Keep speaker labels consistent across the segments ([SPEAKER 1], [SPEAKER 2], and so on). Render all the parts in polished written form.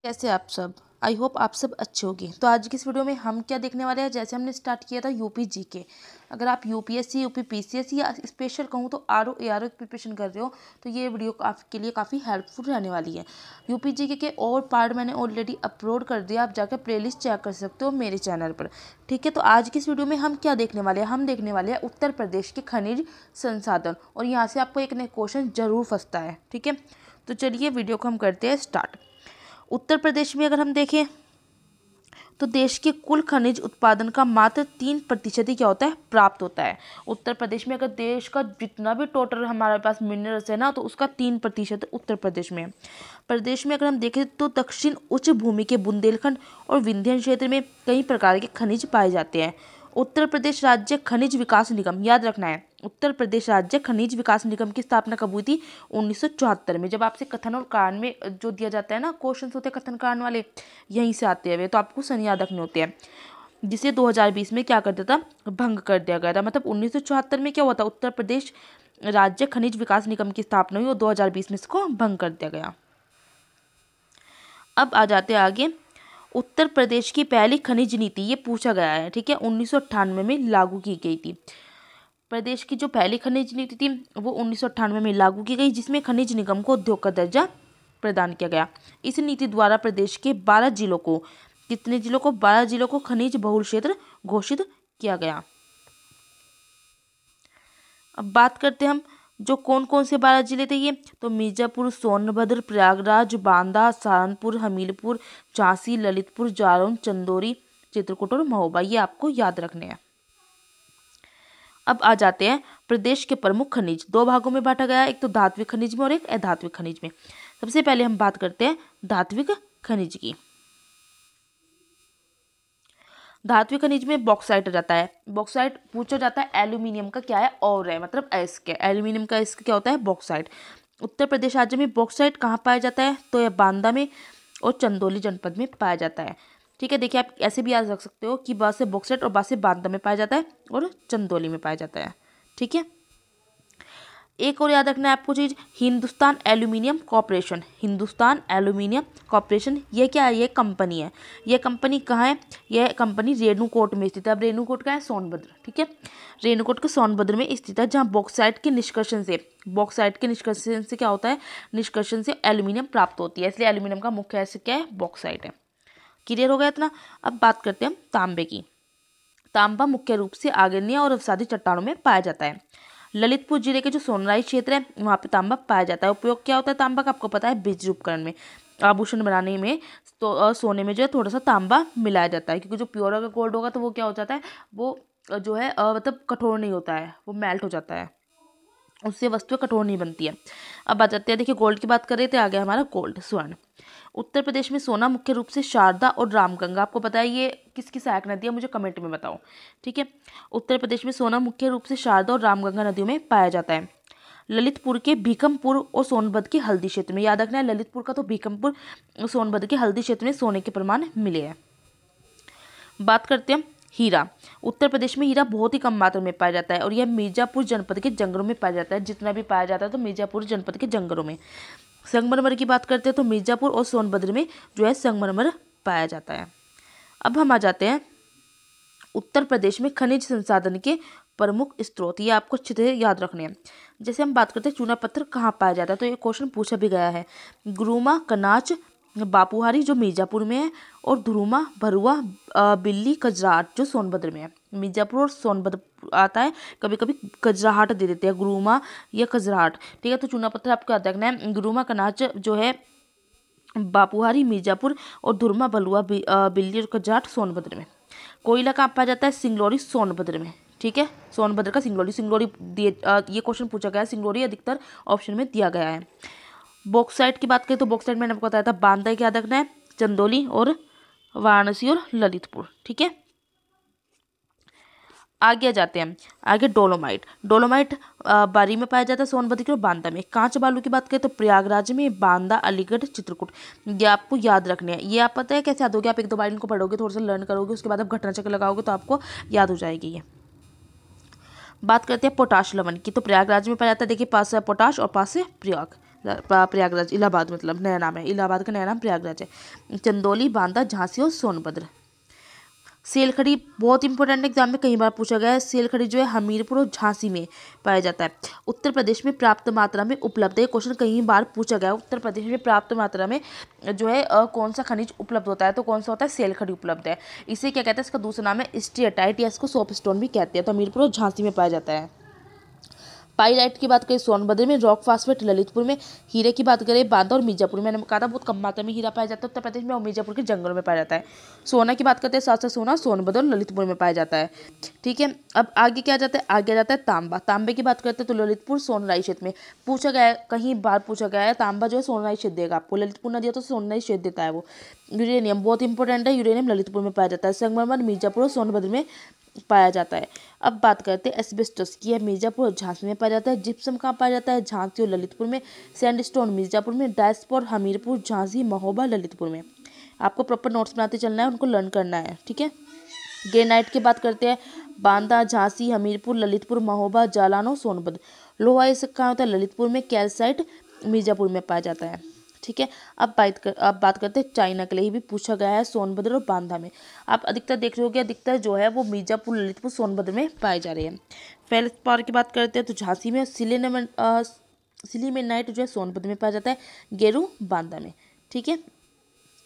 [SPEAKER 1] कैसे आप सब। आई होप आप सब अच्छे होंगे। तो आज की इस वीडियो में हम क्या देखने वाले हैं, जैसे हमने स्टार्ट किया था यूपी जीके। अगर आप यूपीएससी, यूपी पीसीएससी या स्पेशल कहूँ तो आरओ एआरओ की प्रिपरेशन कर रहे हो तो ये वीडियो आपके लिए काफ़ी हेल्पफुल रहने वाली है। यूपी जीके के और पार्ट मैंने ऑलरेडी अपलोड कर दिया, आप जाकर प्लेलिस्ट चेक कर सकते हो मेरे चैनल पर। ठीक है, तो आज की इस वीडियो में हम क्या देखने वाले हैं, हम देखने वाले हैं उत्तर प्रदेश के खनिज संसाधन, और यहाँ से आपको एक नया क्वेश्चन जरूर फंसता है। ठीक है, तो चलिए वीडियो को हम करते हैं स्टार्ट। उत्तर प्रदेश में अगर हम देखें तो देश के कुल खनिज उत्पादन का मात्र 3% ही क्या होता है, प्राप्त होता है। उत्तर प्रदेश में अगर देश का जितना भी टोटल हमारे पास मिनरल्स है ना, तो उसका 3% उत्तर प्रदेश में है। प्रदेश में अगर हम देखें तो दक्षिण उच्च भूमि के बुंदेलखंड और विंध्य क्षेत्र में कई प्रकार के खनिज पाए जाते हैं। उत्तर प्रदेश राज्य खनिज विकास निगम, याद रखना है, उत्तर प्रदेश राज्य खनिज विकास निगम की स्थापना कब हुई थी? 1974 में। जब आपसे कथन और कारण में जो दिया जाता है ना, क्वेश्चंस होते हैं कथन कारण वाले, यहीं से आते हैं, तो आपको सन याद रखने होते हैं। जिसे 2020 में क्या कर दिया था, भंग कर दिया गया था। मतलब 1974 में क्या हुआ था, उत्तर प्रदेश राज्य खनिज विकास निगम की स्थापना हुई और 2020 में इसको भंग कर दिया गया। अब आ जाते हैं आगे। उत्तर प्रदेश की पहली खनिज नीति, ये पूछा गया है, ठीक है, 1998 में लागू की गई थी। प्रदेश की जो पहली खनिज नीति थी वो 1998 में लागू की गई, जिसमें खनिज निगम को उद्योग का दर्जा प्रदान किया गया। इस नीति द्वारा प्रदेश के 12 जिलों को, कितने जिलों को, 12 जिलों को खनिज बहुल क्षेत्र घोषित किया गया। अब बात करते हैं हम जो कौन कौन से 12 जिले थे ये, तो मिर्जापुर, सोनभद्र, प्रयागराज, बांदा, सहारनपुर, हमीरपुर, झांसी, ललितपुर, जालौन, चंदौली, चित्रकूट और महोबा, ये आपको याद रखने हैं। अब आ जाते हैं प्रदेश के प्रमुख खनिज, दो भागों में बांटा गया है, एक तो धात्विक खनिज में और एक अधात्विक खनिज में। सबसे पहले हम बात करते हैं धात्विक खनिज की। धात्विक खनिज में बॉक्साइट रहता है। बॉक्साइट पूछा जाता है एल्यूमिनियम का क्या है, और है, मतलब अयस्क है। एल्यूमिनियम का अयस्क क्या होता है, बॉक्साइट। उत्तर प्रदेश राज्य में बॉक्साइट कहाँ पाया जाता है, तो यह बांदा में और चंदौली जनपद में पाया जाता है। ठीक है, देखिए आप ऐसे भी याद रख सकते हो कि बा से बॉक्साइट और बा से बांदा में पाया जाता है और चंदौली में पाया जाता है। ठीक है, एक और याद रखना है आपको चीज, Hindustan aluminium corporation. Hindustan aluminium corporation ये क्या है, ये कंपनी है। ये कंपनी कहाँ है, यह कंपनी रेणुकूट में स्थित है। अब रेणुकूट का है सोनभद्र, ठीक है, रेणुकूट के सोनभद्र में स्थित है, जहाँ बॉक्साइट के निष्कर्षण से क्या होता है, निष्कर्षण से एल्यूमिनियम प्राप्त होती है। इसलिए एल्यूमिनियम का मुख्य अयस्क क्या है, बॉक्साइट है। क्लियर हो गया इतना। अब बात करते हैं हम तांबे की। तांबा मुख्य रूप से आग्नेय और अवसादी चट्टानों में पाया जाता है। ललितपुर जिले के जो सोनराई क्षेत्र है वहाँ पे तांबा पाया जाता है। उपयोग क्या होता है तांबा का, आपको पता है, बिजली उपकरण में, आभूषण बनाने में, तो सोने में जो है थोड़ा सा तांबा मिलाया जाता है, क्योंकि जो प्योर अगर गोल्ड होगा तो वो क्या हो जाता है, वो जो है मतलब कठोर नहीं होता है, वो मेल्ट हो जाता है, उससे वस्तुएं कठोर नहीं बनती है। अब आ जाते हैं, देखिए गोल्ड की बात कर रहे थे, आ गया हमारा गोल्ड, स्वर्ण। उत्तर प्रदेश में सोना मुख्य रूप से शारदा और रामगंगा, आपको पता है ये किसकी सहायक नदी है, मुझे कमेंट में बताओ। ठीक है, उत्तर प्रदेश में सोना मुख्य रूप से शारदा और रामगंगा नदियों में पाया जाता है। ललितपुर के भीकमपुर और सोनभद्र के हल्दी क्षेत्र में, याद रखना है, ललितपुर का तो भीकमपुर, सोनभद्र के हल्दी क्षेत्र में सोने के प्रमाण मिले हैं। बात करते हैं हीरा। उत्तर प्रदेश में हीरा बहुत ही कम मात्रा में पाया जाता है और यह मिर्जापुर जनपद के जंगलों में पाया जाता है। जितना भी पाया जाता है तो मिर्जापुर जनपद के जंगलों में। संगमरमर की बात करते हैं तो मिर्जापुर और सोनभद्र में जो है संगमरमर पाया जाता है। अब हम आ जाते हैं उत्तर प्रदेश में खनिज संसाधन के प्रमुख स्रोत, ये आपको अच्छे से याद रखने हैं। जैसे हम बात करते हैं चूना पत्थर कहाँ पाया जाता है, तो ये क्वेश्चन पूछा भी गया है। गुरुमा, कनाच, बापूहारी जो मिर्जापुर में है, और धुरुमा, भरुआ, बिल्ली, कजराहट जो सोनभद्र में है। मिर्जापुर और सोनभद्र आता है, कभी कभी कजराहट दे देते हैं, गुरुमा या कजराहट। ठीक है, तो चूना पत्थर आपको याद रखना है। गुरुमा, कनाच जो है बापूहारी मिर्जापुर, और धुरमा, भलुआ, बिल्ली और कजराहट सोनभद्र में। कोयला कहाँ पाया जाता है, सिंगरौली सोनभद्र में। ठीक है, सोनभद्र का सिंगरौली दिए, ये क्वेश्चन पूछा गया है, सिंगरौली अधिकतर ऑप्शन में दिया गया है। बॉक्साइट की बात करें तो बॉक्साइट मैंने आपको बताया था, बांदा क्या याद रखना है, चंदौली और वाराणसी और ललितपुर। ठीक है, आगे जाते हैं, आगे डोलोमाइट। डोलोमाइट बारी में पाया जाता है, सोनभद्र के और बांदा में। कांच बालू की बात करें तो प्रयागराज में, बांदा, अलीगढ़, चित्रकूट, ये आपको याद रखने हैं। ये आप पता है कैसे याद होगी, आप एक दो बार इनको पढ़ोगे, थोड़ा सा लर्न करोगे, उसके बाद आप घटना चक्र लगाओगे तो आपको याद हो जाएगी ये। बात करते हैं पोटाश लवण की, तो प्रयागराज में पाया जाता है, देखिए पास है पोटाश और पास है प्रयाग। प्रयागराज, इलाहाबाद मतलब नया नाम है, इलाहाबाद का नया नाम प्रयागराज है। चंदौली, बांदा, झांसी और सोनभद्र। सेलखड़ी बहुत इंपॉर्टेंट एग्जाम में कई बार पूछा गया है। सेलखड़ी जो है हमीरपुर और झांसी में पाया जाता है। उत्तर प्रदेश में पर्याप्त मात्रा में उपलब्ध है, क्वेश्चन कई बार पूछा गया है। उत्तर प्रदेश में पर्याप्त मात्रा में जो है कौन सा खनिज उपलब्ध होता है, तो कौन सा होता है, सेलखड़ी उपलब्ध है। इसे क्या कहते हैं, इसका दूसरा नाम है स्टीएटाइट या इसको सोपस्टोन भी कहते हैं। तो हमीरपुर और झांसी में पाया जाता है। पाइराइट की बात करें सोनभद्र में, रॉक फास्फेट ललितपुर में, हीरे की बात करें बांदा और मिर्जापुर में। मैंने कहा था बहुत कम मात्रा में हीरा पाया जाता है उत्तर प्रदेश में और मिर्जापुर के जंगलों में पाया जाता है। सोना की बात करते हैं, साथ साथ सोना सोनभद्र और ललितपुर में पाया जाता है। ठीक है, अब आगे क्या जाता है, आगे जाता है तांबा। तांबे की बात करते हैं तो ललितपुर सोनराई क्षेत्र में पूछा गया है, कहीं बार पूछा गया है। तांबा जो है सोनराई क्षेत्र देगा आपको, ललितपुर न दिया तो सोनराई क्षेत्र देता है वो। यूरेनियम बहुत इंपॉर्टेंट है, यूरेनियम ललितपुर में पाया जाता है। संगमरमर मिर्जापुर और सोनभद्र में पाया जाता है। अब बात करते हैं एस्बेस्टस की, है मिर्जापुर और झांसी में पाया जाता है। जिप्सम कहाँ पाया जाता है, झांसी और ललितपुर में। सैंडस्टोन मिर्जापुर में, डायस्पोर हमीरपुर, झांसी, महोबा, ललितपुर में। आपको प्रॉपर नोट्स बनाते चलना है, उनको लर्न करना है। ठीक है, ग्रेनाइट की बात करते हैं, बांदा, झांसी, हमीरपुर, ललितपुर, महोबा, जालानो, सोनभद्र। लोहा ये सब कहाँ होता है, ललितपुर में। कैल्साइट मिर्जापुर में पाया जाता है। ठीक है, अब बात करते हैं चाइना के लिए भी पूछा गया है, सोनभद्र और बांदा में। आप अधिकतर देख रहे होगे, अधिकतर जो है वो मिर्जापुर, ललितपुर, सोनभद्र में पाए जा रहे हैं। फेल्सपार की बात करते हैं तो झांसी में, सिलीमेनाइट जो है सोनभद्र में पाया जाता है, गेरू बांदा में। ठीक है,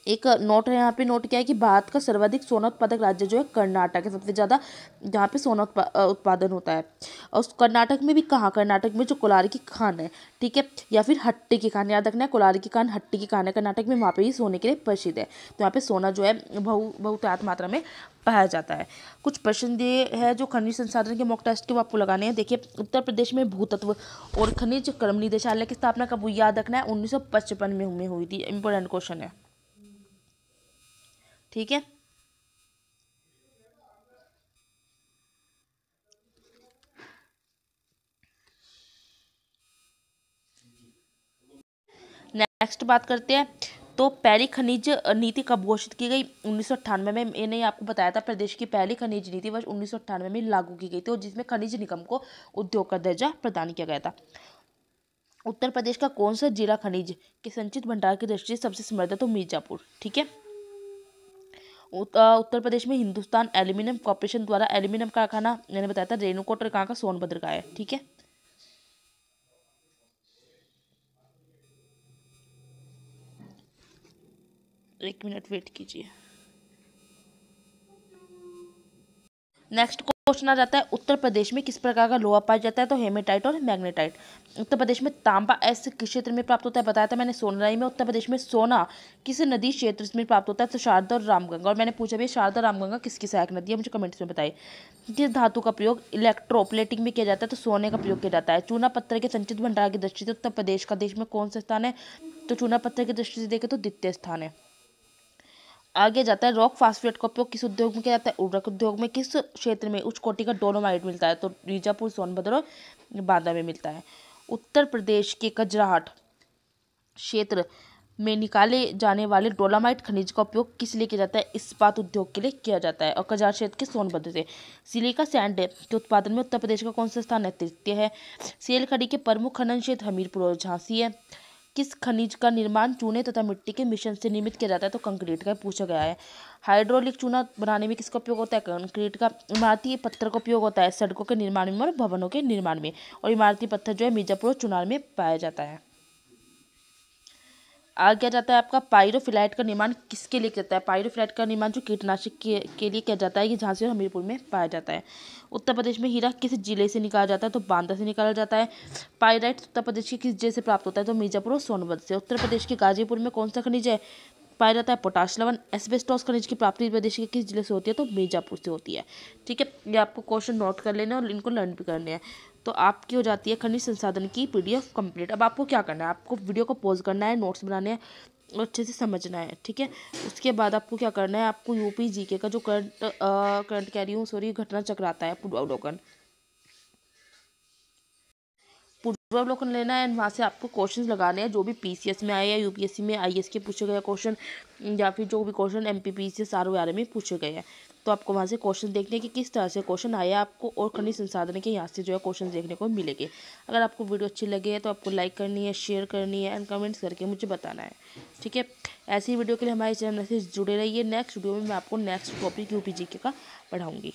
[SPEAKER 1] एक नोट है यहाँ पे, नोट क्या है कि भारत का सर्वाधिक सोना उत्पादक राज्य जो है कर्नाटक है, सबसे ज़्यादा जहाँ पे सोना उत्पादन होता है। और उस कर्नाटक में भी कहाँ, कर्नाटक में जो कोलार की खान है, ठीक है, या फिर हट्टी की खान, याद रखना है, कोलार की खान, हट्टी की खान है कर्नाटक में, वहाँ पे ही सोने के लिए प्रसिद्ध है। तो यहाँ पे सोना जो है बहुतायत मात्रा में पाया जाता है। कुछ प्रश्न दिए है जो खनिज संसाधन के मॉक टेस्ट के वो आपको लगाने हैं। देखिए, उत्तर प्रदेश में भूतत्व और खनिज कर्म निदेशालय की स्थापना कब हुई, याद रखना है 1955 में हुई थी। इंपॉर्टेंट क्वेश्चन है। ठीक है, नेक्स्ट बात करते हैं तो पहली खनिज नीति कब घोषित की गई, 1998 में। मैंने आपको बताया था प्रदेश की पहली खनिज नीति वर्ष 1998 में लागू की गई थी, और जिसमें खनिज निगम को उद्योग का दर्जा प्रदान किया गया था। उत्तर प्रदेश का कौन सा जिला खनिज के संचित भंडार की दृष्टि से सबसे समृद्ध है, तो मिर्जापुर। ठीक है, उत्तर प्रदेश में हिंदुस्तान एल्यूमिनियम कॉर्पोरेशन द्वारा एल्यूमिनियम कारखाना मैंने बताया था रेणुकूट और कहाँ का, सोनभद्र का है। ठीक है, एक मिनट वेट कीजिए। नेक्स्ट क्वेश्चन आ जाता है, उत्तर प्रदेश में किस प्रकार का लोहा पाया जाता है, तो हेमेटाइट और मैग्नेटाइट। उत्तर प्रदेश में तांबा ऐसे किस क्षेत्र में प्राप्त होता है, बताया था मैंने सोनराई में। उत्तर प्रदेश में सोना किस नदी क्षेत्र में प्राप्त होता है, तो शारदा और रामगंगा। और मैंने पूछा भी शारदा रामगंगा किसकी सहायक नदी है, मुझे कमेंट्स में बताइए। किस धातु का प्रयोग इलेक्ट्रोप्लेटिंग में किया जाता है, तो सोने का प्रयोग किया जाता है। चूना पत्थर के संचित भंडार की दृष्टि से उत्तर प्रदेश का देश में कौन सा स्थान है, तो चूना पत्थर की दृष्टि से देखें तो द्वितीय स्थान है। आगे जाता है, रॉक फास्फेट का उपयोग किस उद्योग में किया जाता है, उर्वरक उद्योग में। किस क्षेत्र में उच्च कोटि का डोलोमाइट मिलता है, तो बीजापुर, सोनभद्र और बांदा में मिलता है। उत्तर प्रदेश के खजुराहो क्षेत्र में निकाले जाने वाले डोलोमाइट खनिज का उपयोग किस लिए किया जाता है, इस्पात उद्योग के लिए किया जाता है। और खजुराहो क्षेत्र के सोनभद्र से सिलिका सैंड के उत्पादन में उत्तर प्रदेश का कौन सा स्थान है, तृतीय है। सेलखड़ी के प्रमुख खनन क्षेत्र हमीरपुर और झांसी है। किस खनिज का निर्माण चूने तथा मिट्टी के मिश्रण से निर्मित किया जाता है, तो कंक्रीट का पूछा गया है। हाइड्रोलिक चूना बनाने में किसका उपयोग होता है, कंक्रीट का। इमारती पत्थर का उपयोग होता है सड़कों के निर्माण में और भवनों के निर्माण में। और इमारती पत्थर जो है मिर्जापुर और चुनार में पाया जाता है। आगे क्या जाता है आपका, पायरोफिलाइट का निर्माण किसके लिए किया जाता है, पायरोफिलाइट का निर्माण जो कीटनाशक के लिए किया जाता है, ये झांसी और हमीरपुर में पाया जाता है। उत्तर प्रदेश में हीरा किस जिले से निकाला जाता है, तो बांदा से निकाला जाता है। पायराइट उत्तर प्रदेश के किस जिले से प्राप्त होता है, तो मिर्जापुर और सोनभद्र से। उत्तर प्रदेश के गाजीपुर में कौन सा खनिज है, पाया जाता है पोटाश लवण। एस्बेस्टोस खनिज की प्राप्ति प्रदेश के किस जिले से होती है, तो मिर्जापुर से होती है। ठीक है, ये आपको क्वेश्चन नोट कर लेने और इनको लर्न भी करने हैं। तो आपकी हो जाती है खनिज संसाधन की पीडीएफ कंप्लीट। अब आपको क्या करना है, आपको वीडियो को पॉज करना है, नोट्स बनाने हैं और अच्छे से समझना है। ठीक है, उसके बाद आपको क्या करना है, आपको यूपी जीके का जो करंट कह रही हूँ, सॉरी, घटना चक्र आता है, पूर्वावलोकन, पूर्वावलोकन लेना है एंड वहाँ से आपको क्वेश्चंस लगाने हैं जो भी पीसीएस में आए या यूपीएससी में आईएएस के पूछे गए क्वेश्चन या फिर जो भी क्वेश्चन एमपीपीसीएस आरओआरए में पूछे गए हैं। तो आपको वहाँ से क्वेश्चन देखने कि किस तरह से क्वेश्चन आया आपको और खनिज संसाधन के यहाँ से जो है क्वेश्चन देखने को मिलेंगे। अगर आपको वीडियो अच्छी लगे तो आपको लाइक करनी है, शेयर करनी है एंड कमेंट्स करके मुझे बताना है। ठीक है, ऐसी वीडियो के लिए हमारे चैनल से जुड़े रहिए। नेक्स्ट वीडियो में मैं आपको नेक्स्ट टॉपिक यूपीजीके का पढ़ाऊँगी।